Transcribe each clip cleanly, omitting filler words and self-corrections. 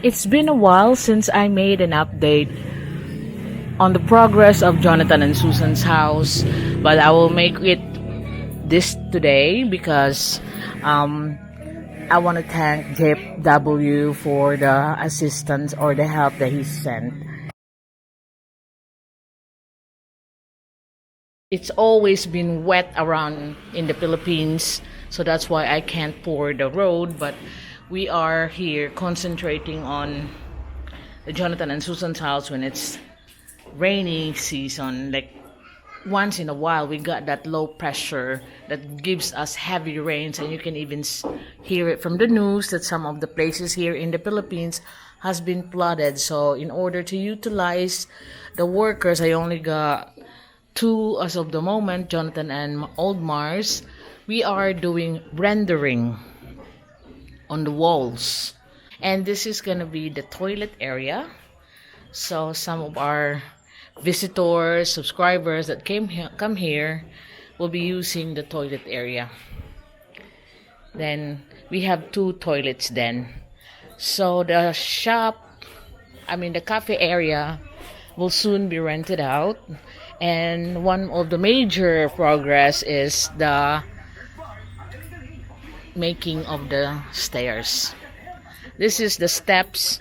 It's been a while since I made an update on the progress of Jonathan and Susan's house, but I will make it this today because um, I want to thank JW for the assistance or the help that he sent. It's always been wet around in the Philippines, so that's why I can't pour the road, but we are here concentrating on the Jonathan and Susan's house when it's rainy season. Like once in a while we got that low pressure that gives us heavy rains, and you can even hear it from the news that some of the places here in the Philippines has been flooded. So in order to utilize the workers, I only got two as of the moment, Jonathan and Old Mars. We are doing rendering on the walls, and this is gonna be the toilet area. So some of our visitors, subscribers that come here will be using the toilet area. Then we have two toilets then. So the the cafe area will soon be rented out. And one of the major progress is the making of the stairs. This is the steps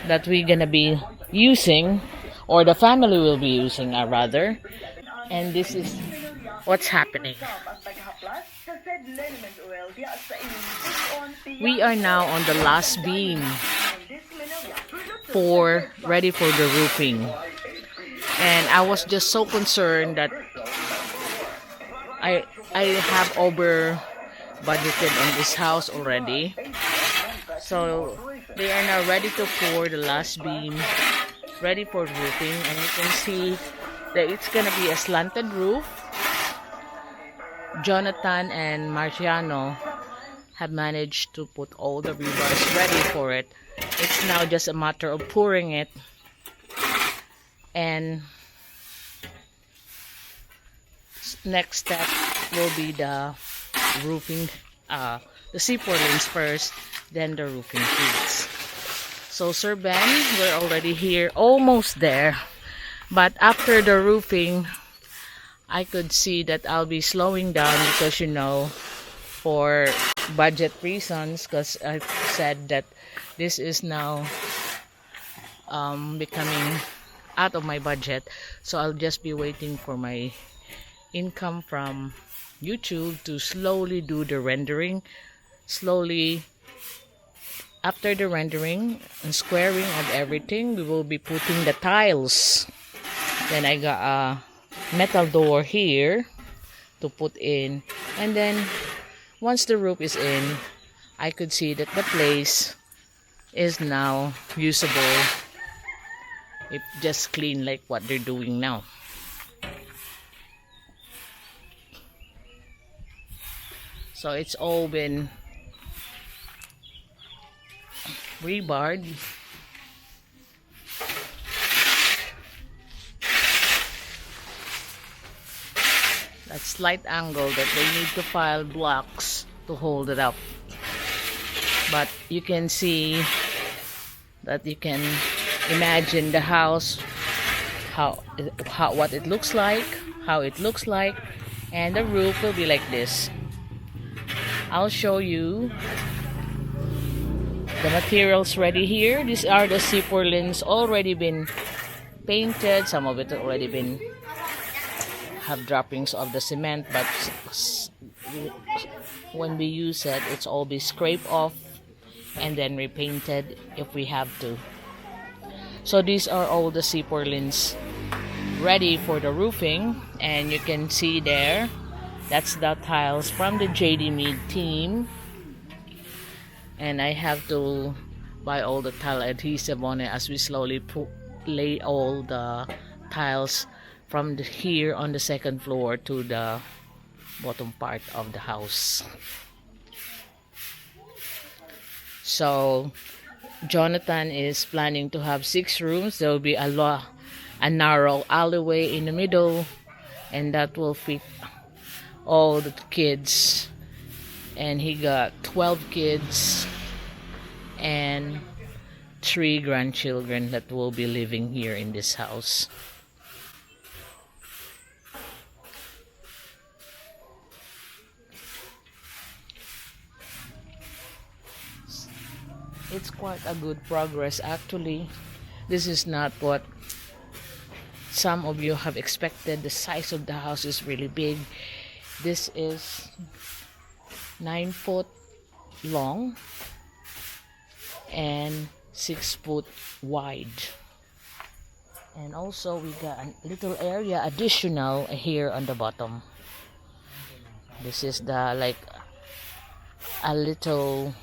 that we're gonna be using, or the family will be using, rather. And this is what's happening. We are now on the last beam ready for the roofing. And I was just so concerned that I have over budgeted on this house already. So they are now ready to pour the last beam, ready for roofing, and you can see that it's gonna be a slanted roof. Jonathan and Marciano have managed to put all the rebars ready for it. It's now just a matter of pouring it, and next step will be the roofing, the C4 first, then the roofing sheets. So Sir Ben, we're already here, almost there. But after the roofing, I could see that I'll be slowing down because, for budget reasons, because I said that this is now becoming out of my budget. So I'll just be waiting for my income from YouTube to slowly do the rendering. Slowly, after the rendering and squaring of everything, we will be putting the tiles. Then I got a metal door here to put in, and then once the roof is in, I could see that the place is now usable. It just clean like what they're doing now. So it's all been rebarred. That slight angle that they need to pile blocks to hold it up. But you can see that you can imagine the house, what it looks like, how it looks like, and the roof will be like this. I'll show you the materials ready here. These are the C4 lines already been painted. Some of it already been have droppings of the cement, but when we use it, it's all be scraped off and then repainted if we have to. So these are all the C4 lines ready for the roofing, and you can see there, that's the tiles from the JD Mead team. And I have to buy all the tile adhesive on it as we slowly lay all the tiles from here on the second floor to the bottom part of the house. So Jonathan is planning to have 6 rooms. There will be a narrow alleyway in the middle, and that will fit all the kids. And he got 12 kids, and 3 grandchildren that will be living here in this house. It's quite a good progress actually. This is not what some of you have expected. The size of the house is really big. This is 9 foot long and 6 foot wide. And also we got a little area additional here on the bottom. This is the like a little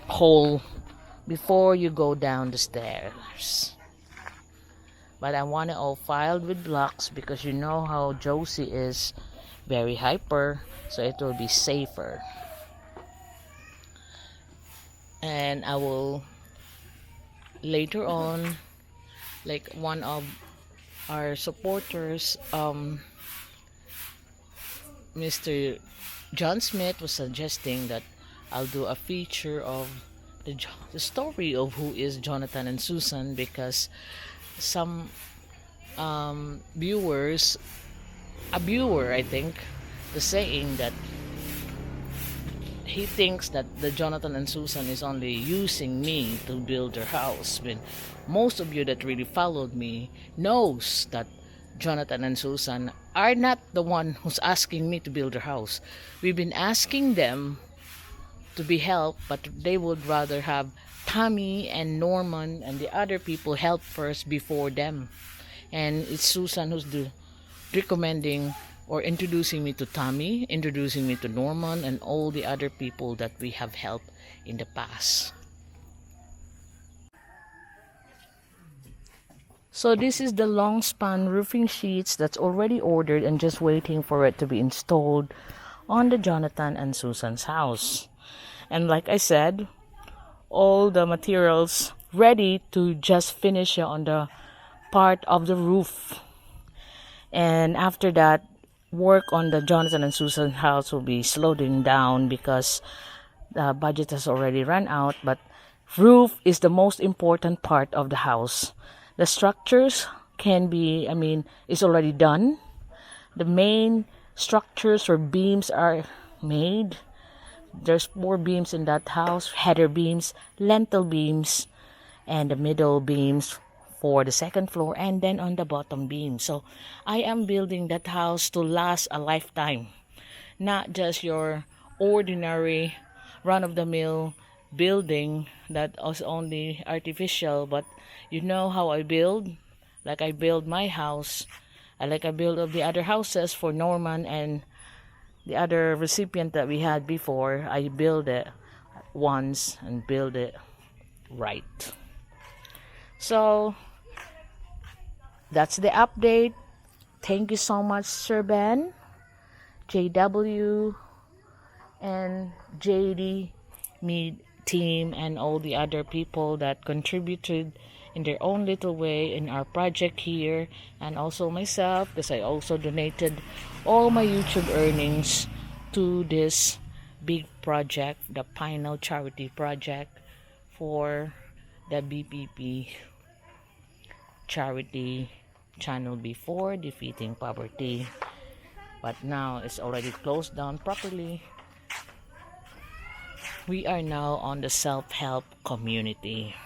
hole before you go down the stairs. But I want it all filed with blocks because you know how Josie is very hyper, so it will be safer. And I will later on, like one of our supporters, Mr. John Smith was suggesting that I'll do a feature of the story of who is Johnathan and Susan, because some viewers, a viewer I think, was saying that he thinks that the Johnathan and Susan is only using me to build their house, when most of you that really followed me knows that Johnathan and Susan are not the one who's asking me to build their house. We've been asking them to be helped, but they would rather have Tommy and Norman and the other people help first before them. And it's Susan who's recommending or introducing me to Tommy, introducing me to Norman, and all the other people that we have helped in the past. So this is the long span roofing sheets that's already ordered and just waiting for it to be installed on the Johnathan and Susan's house. And like I said, all the materials ready to just finish on the part of the roof. And after that, work on the Johnathan and Susan house will be slowing down because the budget has already run out. But roof is the most important part of the house. The structures can be, is already done. The main structures or beams are made. There's 4 beams in that house: header beams, lintel beams, and the middle beams for the second floor, and then on the bottom beam. So I am building that house to last a lifetime, not just your ordinary run-of-the-mill building that is only artificial. But you know how I build, like I build my house, like I build of the other houses for Norman and the other recipient that we had before. I build it once and build it right. So that's the update. Thank you so much, Sir Ben, JW, and JD Mead team, and all the other people that contributed in their own little way in our project here, and also myself, because I also donated all my YouTube earnings to this big project, the Pinal Charity Project for the BPP charity channel before, Defeating Poverty. But now it's already closed down properly. We are now on the self-help community.